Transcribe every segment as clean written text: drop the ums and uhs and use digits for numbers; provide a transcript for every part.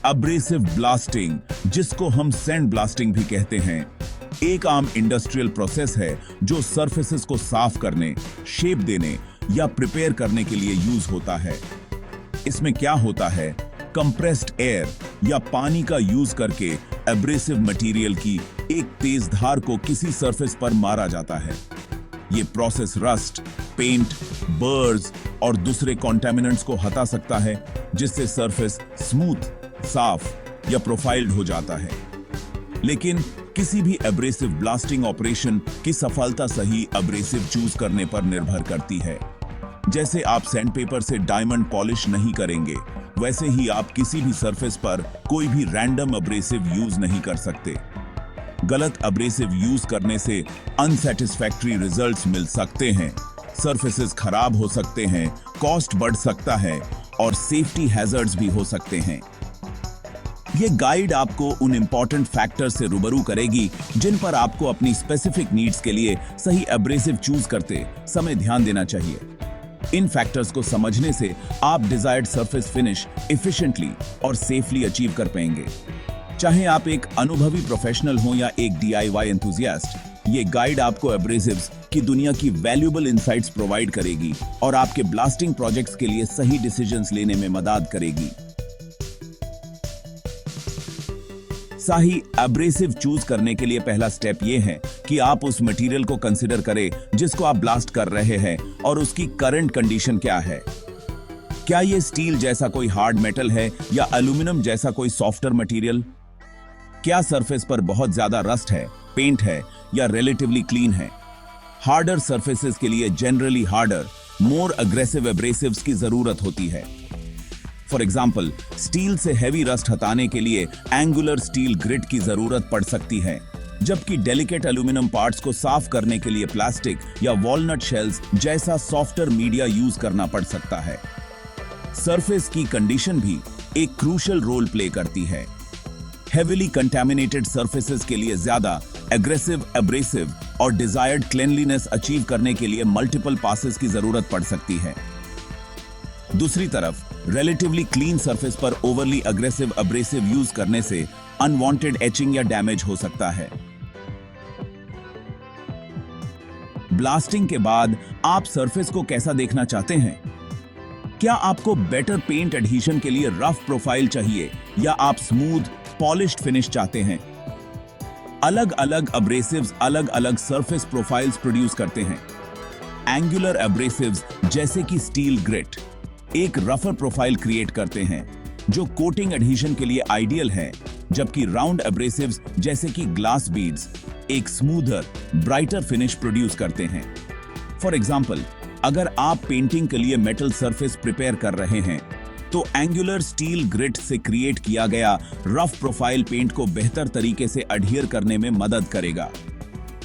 Abrasive blasting, जिसको हम sand blasting भी कहते हैं, एक आम इंडस्ट्रियल प्रोसेस है जो सरफेसेस को साफ करने, शेप देने या प्रिपेयर करने के लिए यूज होता है। इसमें क्या होता है, कंप्रेस्ड एयर या पानी का यूज करके एब्रेसिव मटेरियल की एक तेज धार को किसी सरफेस पर मारा जाता है। ये प्रोसेस रस्ट, पेंट, बर्स और दूसरे कॉन्टेमिनेंट्स को हटा सकता है, जिससे सरफेस स्मूथ, साफ या प्रोफाइल्ड हो जाता है। लेकिन किसी भी एब्रेसिव ब्लास्टिंग ऑपरेशन की सफलता सही एब्रेसिव चूज करने पर निर्भर करती है। जैसे आप सैंडपेपर से डायमंड पॉलिश नहीं करेंगे, वैसे ही आप किसी भी सरफेस पर कोई भी रैंडम एब्रेसिव यूज नहीं कर सकते। गलत एब्रेसिव यूज करने से अनसैटिस्फैक्टरी रिजल्ट्स मिल सकते हैं, सरफेसेस खराब हो सकते हैं, कॉस्ट बढ़ सकता है और सेफ्टी हैजर्ड्स भी हो सकते हैं। ये गाइड आपको उन इंपॉर्टेंट फैक्टर्स से रूबरू करेगी जिन पर आपको अपनी स्पेसिफिक नीड्स के लिए सही एब्रेसिव चूज करते समय ध्यान देना चाहिए। इन फैक्टर्स को समझने से आप डिजायर्ड सरफेस फिनिश एफिशिएंटली और सेफली अचीव कर पाएंगे। चाहे आप एक अनुभवी प्रोफेशनल हो या एक DIY एंथुसियास्ट, ये गाइड आपको एब्रेसिव्स की दुनिया की वैल्यूएबल इनसाइट्स प्रोवाइड करेगी और आपके ब्लास्टिंग प्रोजेक्ट्स के लिए सही डिसीजंस लेने में मदद करेगी। सही एब्रेसिव चूज करने के लिए पहला स्टेप यह है कि आप उस मटेरियल को कंसीडर करें जिसको आप ब्लास्ट कर रहे हैं और उसकी करंट कंडीशन क्या है। क्या यह स्टील जैसा कोई हार्ड मेटल है या एल्यूमिनियम जैसा कोई सॉफ्टर मटेरियल? क्या सरफेस पर बहुत ज्यादा रस्ट है, पेंट है या रिलेटिवली क्लीन है? हार्डर सरफेसेस के लिए generally harder, more aggressive abrasives की जरूरत होती है। फॉर एग्जाम्पल, स्टील से हैवी रस्ट हटाने के लिए एंगुलर स्टील ग्रिट की जरूरत पड़ सकती है, जबकि डेलिकेट एल्यूमिनियम पार्ट्स को साफ करने के लिए प्लास्टिक या वॉलनट शेल्स जैसा सॉफ्टर मीडिया यूज करना पड़ सकता है। सरफेस की कंडीशन भी एक क्रूशियल रोल प्ले करती है। हेवीली कंटैमिनेटेड सरफेसेस के लिए ज्यादा एग्रेसिव एब्रेसिव और डिजायर्ड क्लीनलीनेस अचीव करने के लिए मल्टीपल पासेस की जरूरत पड़ सकती है। दूसरी तरफ, रिलेटिवली क्लीन सरफेस पर ओवरली अग्रेसिव एब्रेसिव यूज करने से अनवांटेड एचिंग या डैमेज हो सकता है। ब्लास्टिंग के बाद आप सरफेस को कैसा देखना चाहते हैं? क्या आपको बेटर पेंट एडहेशन के लिए रफ प्रोफाइल चाहिए या आप स्मूथ पॉलिश्ड फिनिश चाहते हैं? अलग अलग एब्रेसिव्स अलग अलग सरफेस प्रोफाइल्स प्रोड्यूस करते हैं। एंगुलर एब्रेसिव्स जैसे कि स्टील ग्रिट एक रफर प्रोफाइल क्रिएट करते हैं जो कोटिंग एडहेशन के लिए आइडियल है, जबकि राउंड एब्रेसिव्स जैसे कि ग्लास बीड्स एक स्मूथर, ब्राइटर फिनिश प्रोड्यूस करते हैं। फॉर एग्जाम्पल, अगर आप पेंटिंग के लिए मेटल सरफेस प्रिपेयर कर रहे हैं तो एंगुलर स्टील ग्रिट से क्रिएट किया गया रफ प्रोफाइल पेंट को बेहतर तरीके से अडहियर करने में मदद करेगा।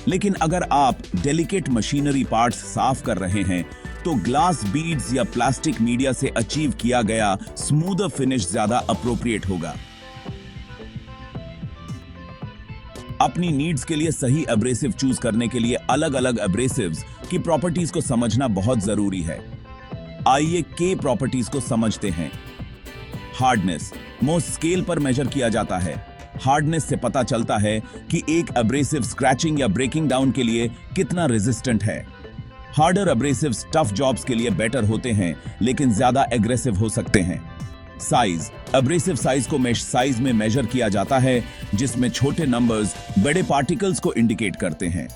लेकिन अगर आप डेलिकेट मशीनरी पार्ट्स साफ कर रहे हैं तो ग्लास बीड्स या प्लास्टिक मीडिया से अचीव किया गया स्मूदर फिनिश ज्यादा अप्रोप्रिएट होगा। अपनी नीड्स के लिए सही एब्रेसिव चूज करने के लिए अलग अलग एब्रेसिव्स की प्रॉपर्टीज को समझना बहुत जरूरी है। आइए के प्रॉपर्टीज को समझते हैं। हार्डनेस मोस्ट स्केल पर मेजर किया जाता है। हार्डनेस से पता चलता है कि एक एब्रेसिव स्क्रैचिंग या ब्रेकिंग डाउन के लिए कितना रेजिस्टेंट है। हार्डर एब्रेसिव्स टफ जॉब्स के लिए बेटर होते हैं लेकिन ज्यादा एग्रेसिव हो सकते हैं। साइज एब्रेसिव साइज को मेश साइज में मेजर किया जाता है, जिसमें छोटे नंबर्स बड़े पार्टिकल्स को इंडिकेट करते हैं।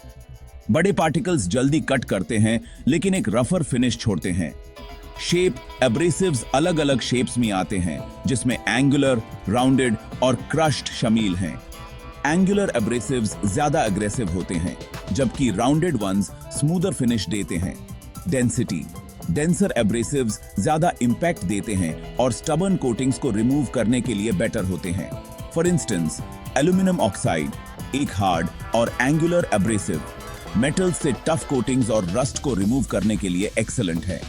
बड़े पार्टिकल्स जल्दी कट करते हैं लेकिन एक रफर फिनिश छोड़ते हैं। शेप एब्रेसिव्स अलग अलग शेप्स में आते हैं, जिसमें एंगुलर, राउंडेड और क्रश्ड शामिल हैं। एंगुलर एब्रेसिव्स ज्यादा एग्रेसिव होते हैं, जबकि राउंडेड वंस स्मूदर फिनिश देते हैं। डेंसिटी डेंसर एब्रेसिव्स ज्यादा इंपैक्ट देते हैं और स्टबर्न कोटिंग्स को रिमूव करने के लिए बेटर होते हैं। फॉर इंस्टेंस, एल्यूमिनियम ऑक्साइड एक हार्ड और एंगुलर एब्रेसिव मेटल से टफ कोटिंग्स और रस्ट को रिमूव करने के लिए एक्सेलेंट है।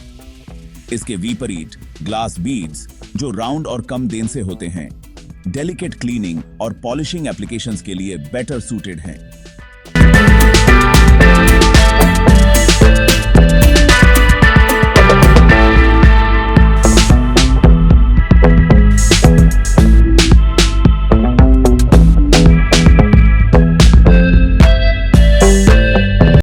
इसके विपरीत ग्लास बीड्स जो राउंड और कम देंसे होते हैं, डेलिकेट क्लीनिंग और पॉलिशिंग एप्लीकेशंस के लिए बेटर सूटेड हैं।